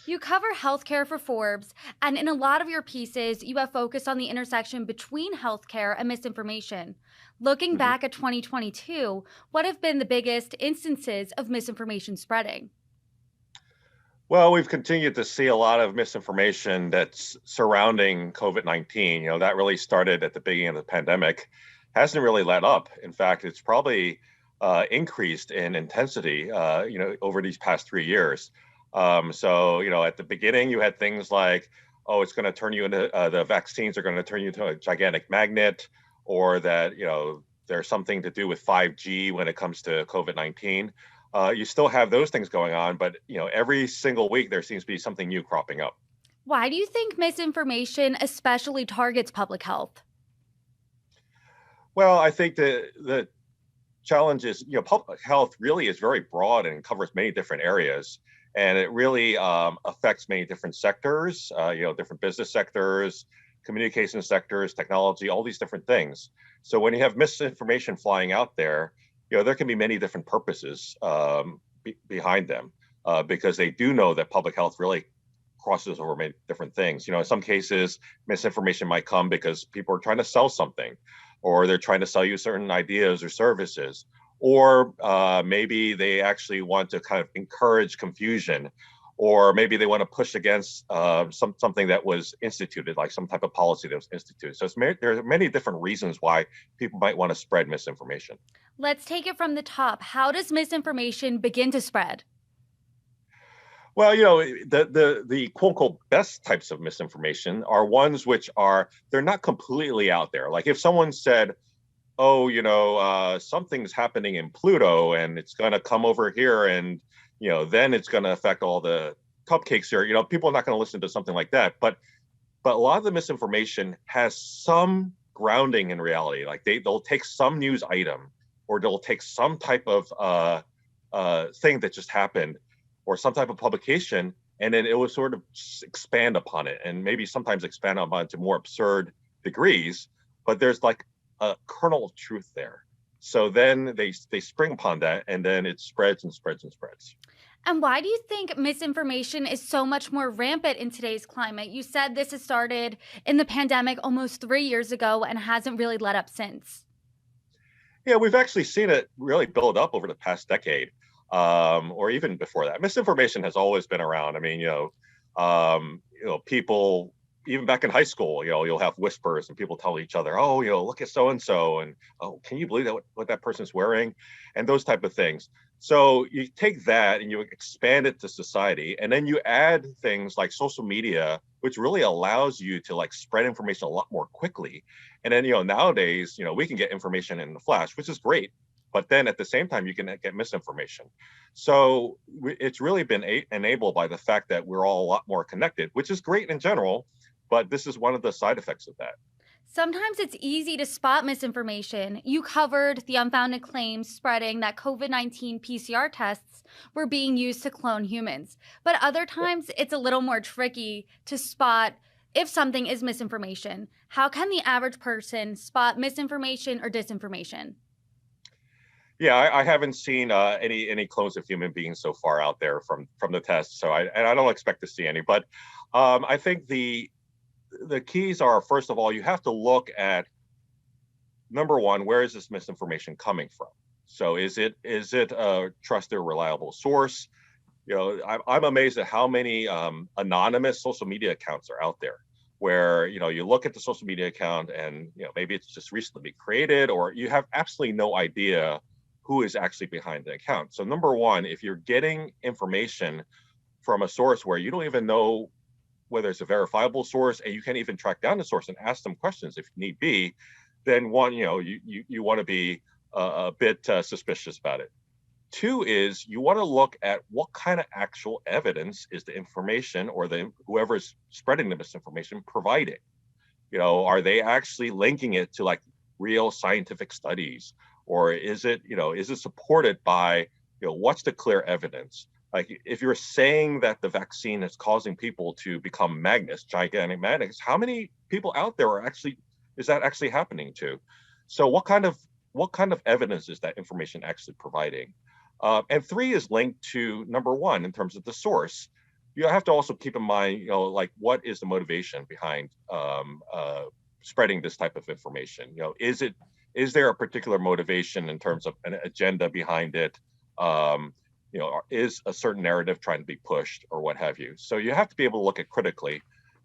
You cover healthcare for Forbes, and in a lot of your pieces, you have focused on the intersection between healthcare and misinformation. Looking Mhm. back at 2022, what have been the biggest instances of misinformation spreading? Well, we've continued to see a lot of misinformation that's surrounding COVID-19. That really started at the beginning of the pandemic, hasn't really let up. In fact, it's probably increased in intensity, over these past 3 years. At the beginning, you had things like, oh, it's going to turn you into the vaccines are going to turn you into a gigantic magnet, or that, there's something to do with 5G when it comes to COVID-19. You still have those things going on, but every single week there seems to be something new cropping up. Why do you think misinformation especially targets public health? Well, I think the challenge is, public health really is very broad and covers many different areas, and it really affects many different sectors, different business sectors, communication sectors, technology, all these different things. So when you have misinformation flying out there, there can be many different purposes behind them, because they do know that public health really crosses over many different things. In some cases, misinformation might come because people are trying to sell something, or they're trying to sell you certain ideas or services, or maybe they actually want to kind of encourage confusion, or maybe they want to push against something that was instituted, like some type of policy that was instituted. So there are many different reasons why people might want to spread misinformation. Let's take it from the top. How does misinformation begin to spread? Well, the quote unquote best types of misinformation are ones which are they're not completely out there. Like if someone said, "Oh, something's happening in Pluto and it's going to come over here, and then it's going to affect all the cupcakes here." People are not going to listen to something like that. But a lot of the misinformation has some grounding in reality. Like they'll take some news item, or they'll take some type of thing that just happened, or some type of publication, and then it will sort of expand upon it, and maybe sometimes expand upon it to more absurd degrees. But there's like a kernel of truth there. So then they spring upon that, and then it spreads and spreads and spreads. And why do you think misinformation is so much more rampant in today's climate? You said this has started in the pandemic almost 3 years ago and hasn't really let up since. Yeah, we've actually seen it really build up over the past decade, or even before that. Misinformation has always been around. I mean, people even back in high school, you'll have whispers and people tell each other, "Oh, look at so and so," and "Oh, can you believe that what that person's wearing?" and those type of things. So you take that and you expand it to society, and then you add things like social media, which really allows you to like spread information a lot more quickly. And then, nowadays, we can get information in the flash, which is great. But then at the same time, you can get misinformation. So it's really been enabled by the fact that we're all a lot more connected, which is great in general. But this is one of the side effects of that. Sometimes it's easy to spot misinformation. You covered the unfounded claims spreading that COVID-19 PCR tests were being used to clone humans. But other Yeah. times it's a little more tricky to spot if something is misinformation. How can the average person spot misinformation or disinformation? Yeah, I haven't seen any clones of human beings so far out there from the test, so I don't expect to see any. But I think the keys are, first of all, you have to look at, number one, where is this misinformation coming from? So is it a trusted, reliable source? I'm amazed at how many anonymous social media accounts are out there, where you look at the social media account, and maybe it's just recently been created, or you have absolutely no idea who is actually behind the account. So number one, if you're getting information from a source where you don't even know whether it's a verifiable source, and you can't even track down the source and ask them questions if need be, then one, you want to be a bit suspicious about it. Two is you want to look at what kind of actual evidence is the information, or the whoever's spreading the misinformation providing. Are they actually linking it to like real scientific studies, or is it supported by what's the clear evidence? Like if you're saying that the vaccine is causing people to become magnets, gigantic magnets, how many people out there is that actually happening to? So what kind of evidence is that information actually providing? And three is linked to number one in terms of the source. you have to also keep in mind, like what is the motivation behind spreading this type of information? Is there a particular motivation in terms of an agenda behind it? Is a certain narrative trying to be pushed or what have you? So you have to be able to look at critically,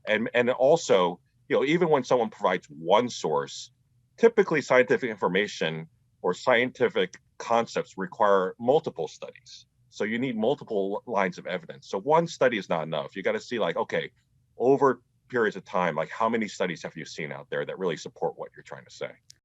and also, even when someone provides one source, typically scientific information or scientific concepts require multiple studies. So you need multiple lines of evidence. So one study is not enough. You got to see like, okay, over periods of time, like how many studies have you seen out there that really support what you're trying to say?